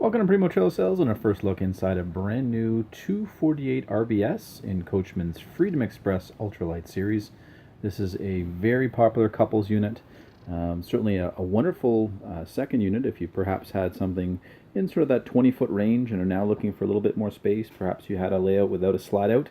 Welcome to Primo Trail Sales and our first look inside a brand new 248 RBS in Coachmen's Freedom Express Ultralite series. This is a very popular couples unit, certainly a wonderful second unit if you perhaps had something in sort of that 20-foot range and are now looking for a little bit more space. Perhaps you had a layout without a slide out.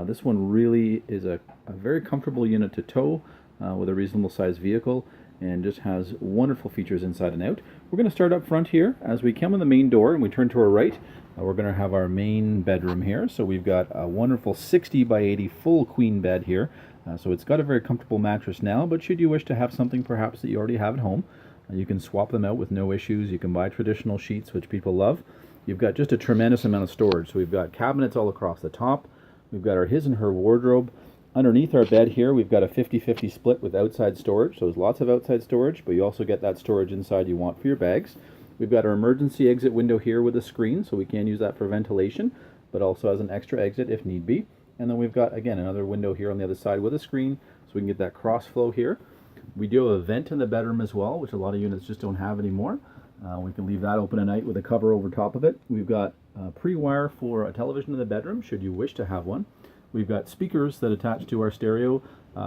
This one really is a very comfortable unit to tow with a reasonable sized vehicle, and just has wonderful features inside and out. We're going to start up front here. As we come in the main door and we turn to our right, we're going to have our main bedroom here. So we've got a wonderful 60 by 80 full queen bed here. So it's got a very comfortable mattress now, but should you wish to have something perhaps that you already have at home, you can swap them out with no issues. You can buy traditional sheets, which people love. You've got just a tremendous amount of storage. So we've got cabinets all across the top. We've got our his and her wardrobe. Underneath our bed here, we've got a 50-50 split with outside storage, so there's lots of outside storage, but you also get that storage inside you want for your bags. We've got our emergency exit window here with a screen, so we can use that for ventilation, but also as an extra exit if need be. And then we've got, again, another window here on the other side with a screen, so we can get that cross flow here. We do have a vent in the bedroom as well, which a lot of units just don't have anymore. We can leave that open at night with a cover over top of it. We've got pre-wire for a television in the bedroom, should you wish to have one. We've got speakers that attach to our stereo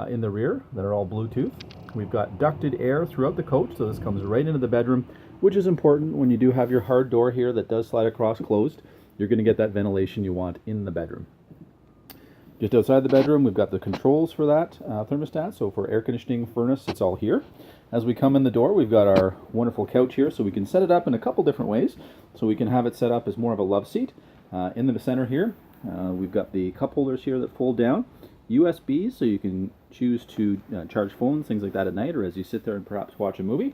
in the rear that are all Bluetooth. We've got ducted air throughout the coach, so this comes right into the bedroom, which is important when you do have your hard door here that does slide across closed. You're going to get that ventilation you want in the bedroom. Just outside the bedroom, we've got the controls for that thermostat, so for air conditioning, furnace, it's all here. As we come in the door, we've got our wonderful couch here, so we can set it up in a couple different ways. So we can have it set up as more of a love seat. In the center here, we've got the cup holders here that fold down, USBs, so you can choose to charge phones, things like that at night, or as you sit there and perhaps watch a movie.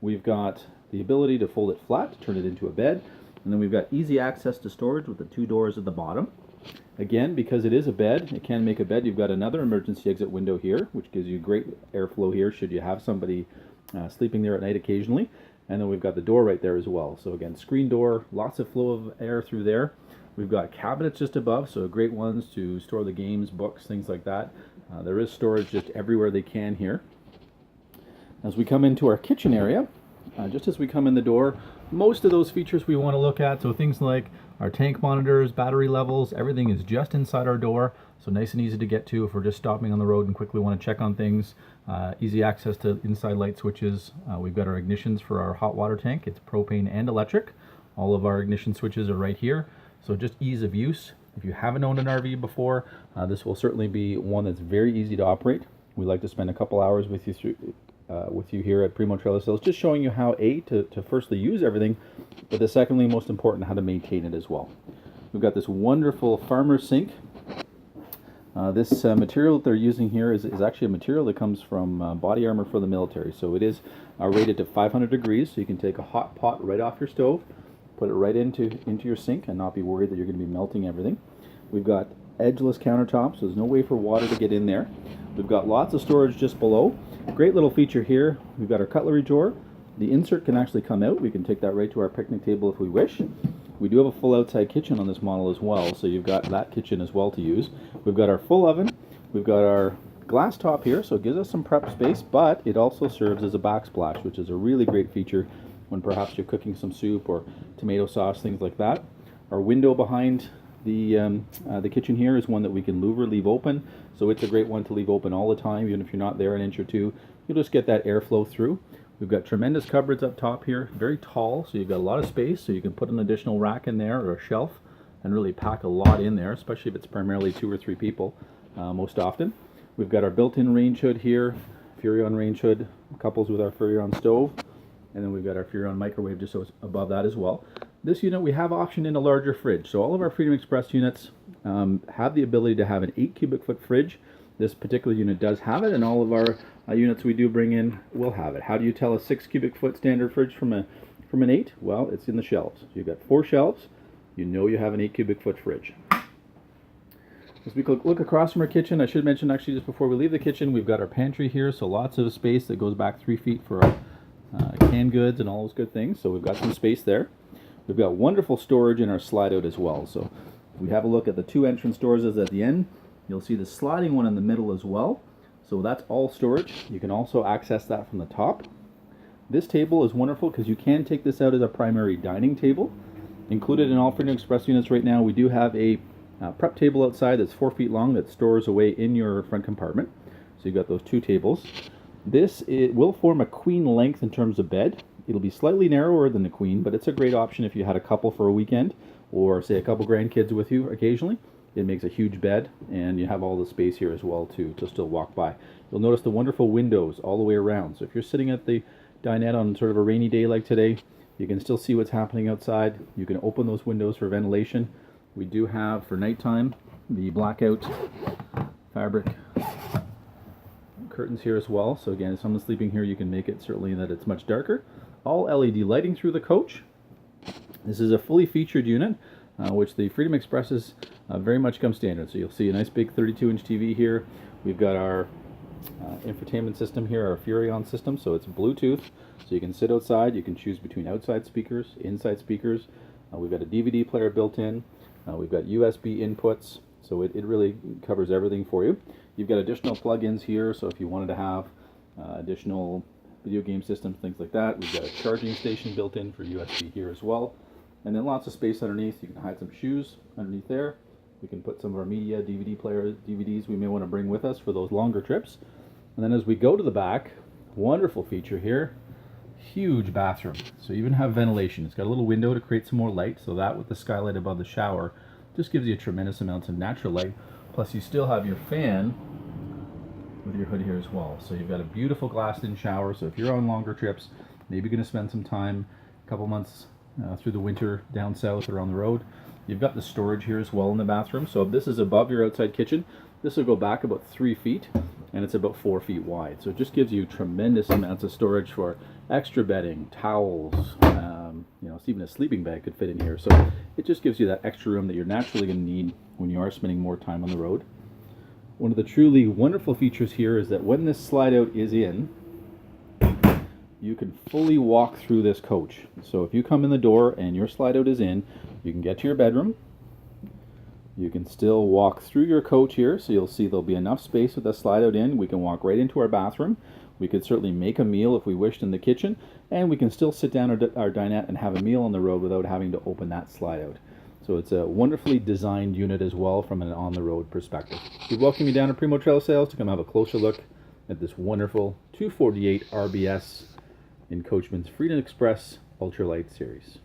We've got the ability to fold it flat, turn it into a bed, and then we've got easy access to storage with the two doors at the bottom. Again, because it is a bed, it can make a bed. You've got another emergency exit window here, which gives you great airflow here should you have somebody sleeping there at night occasionally. And then we've got the door right there as well. So again, screen door, lots of flow of air through there. We've got cabinets just above, so great ones to store the games, books, things like that. There is storage just everywhere they can here. As we come into our kitchen area, just as we come in the door, most of those features we want to look at, so things like our tank monitors, battery levels, everything is just inside our door, so nice and easy to get to if we're just stopping on the road and quickly want to check on things. Easy access to inside light switches. We've got our ignitions for our hot water tank. It's propane and electric. All of our ignition switches are right here. So just ease of use. If you haven't owned an RV before, this will certainly be one that's very easy to operate. We like to spend a couple hours with you here at Primo Trail Sales, just showing you how to firstly use everything, but the secondly, most important, how to maintain it as well. We've got this wonderful farmer sink. This material that they're using here is actually a material that comes from body armor for the military. So it is rated to 500 degrees, so you can take a hot pot right off your stove, put it right into your sink and not be worried that you're going to be melting everything. We've got edgeless countertops, so there's no way for water to get in there. We've got lots of storage just below. Great little feature here. We've got our cutlery drawer. The insert can actually come out. We can take that right to our picnic table if we wish. We do have a full outside kitchen on this model as well, so you've got that kitchen as well to use. We've got our full oven. We've got our glass top here, so it gives us some prep space, but it also serves as a backsplash, which is a really great feature when perhaps you're cooking some soup or tomato sauce, things like that. Our window behind the kitchen here is one that we can louver, leave open, so it's a great one to leave open all the time, even if you're not there an inch or two. You'll just get that airflow through. We've got tremendous cupboards up top here, very tall, so you've got a lot of space, so you can put an additional rack in there or a shelf and really pack a lot in there, especially if it's primarily 2 or 3 people most often. We've got our built-in range hood here, Furrion range hood, couples with our Furrion stove. And then we've got our Furrion microwave just above that as well. This unit we have optioned in a larger fridge. So all of our Freedom Express units have the ability to have an 8 cubic foot fridge. This particular unit does have it, and all of our units we do bring in will have it. How do you tell a 6 cubic foot standard fridge from an 8? Well, it's in the shelves. So you've got 4 shelves. You know you have an 8 cubic foot fridge. As we look across from our kitchen, I should mention actually just before we leave the kitchen, we've got our pantry here, so lots of space that goes back 3 feet for our canned goods and all those good things, so we've got some space there. We've got wonderful storage in our slide out as well, so if we have a look at the 2 entrance doors at the end, you'll see the sliding one in the middle as well, so that's all storage. You can also access that from the top. This table is wonderful because you can take this out as a primary dining table. Included in all Freedom Express units right now, we do have a prep table outside that's 4 feet long that stores away in your front compartment. So you've got those two tables. It will form a queen length in terms of bed. It'll be slightly narrower than the queen, but it's a great option if you had a couple for a weekend, or say a couple grandkids with you occasionally. It makes a huge bed, and you have all the space here as well to still walk by. You'll notice the wonderful windows all the way around. So if you're sitting at the dinette on sort of a rainy day like today, you can still see what's happening outside. You can open those windows for ventilation. We do have, for nighttime, the blackout fabric curtains here as well. So again, if someone's sleeping here, you can make it certainly that it's much darker. All LED lighting through the coach. This is a fully featured unit, which the Freedom Expresses very much come standard. So you'll see a nice big 32-inch TV here. We've got our infotainment system here, our Furrion system, so it's Bluetooth. So you can sit outside, you can choose between outside speakers, inside speakers. We've got a DVD player built in. We've got USB inputs, so it really covers everything for you. You've got additional plug-ins here, so if you wanted to have additional video game systems, things like that. We've got a charging station built in for USB here as well. And then lots of space underneath. You can hide some shoes underneath there. We can put some of our media, DVD players, DVDs we may want to bring with us for those longer trips. And then as we go to the back, wonderful feature here, huge bathroom. So you even have ventilation. It's got a little window to create some more light, so that with the skylight above the shower just gives you a tremendous amount of natural light. Plus you still have your fan with your hood here as well. So you've got a beautiful glassed-in shower. So if you're on longer trips, maybe going to spend some time, a couple months through the winter down south or on the road, you've got the storage here as well in the bathroom. So if this is above your outside kitchen, this will go back about 3 feet, and it's about 4 feet wide. So it just gives you tremendous amounts of storage for extra bedding, towels, even a sleeping bag could fit in here. So it just gives you that extra room that you're naturally going to need when you are spending more time on the road. One of the truly wonderful features here is that when this slide out is in, you can fully walk through this coach. So if you come in the door and your slide out is in, you can get to your bedroom. You can still walk through your coach here, so you'll see there'll be enough space with the slide out in. We can walk right into our bathroom. We could certainly make a meal if we wished in the kitchen, and we can still sit down our dinette and have a meal on the road without having to open that slide out. So it's a wonderfully designed unit as well from an on-the-road perspective. We welcome you down to Primo Trailer Sales to come have a closer look at this wonderful 248 RBS in Coachmen's Freedom Express Ultralite series.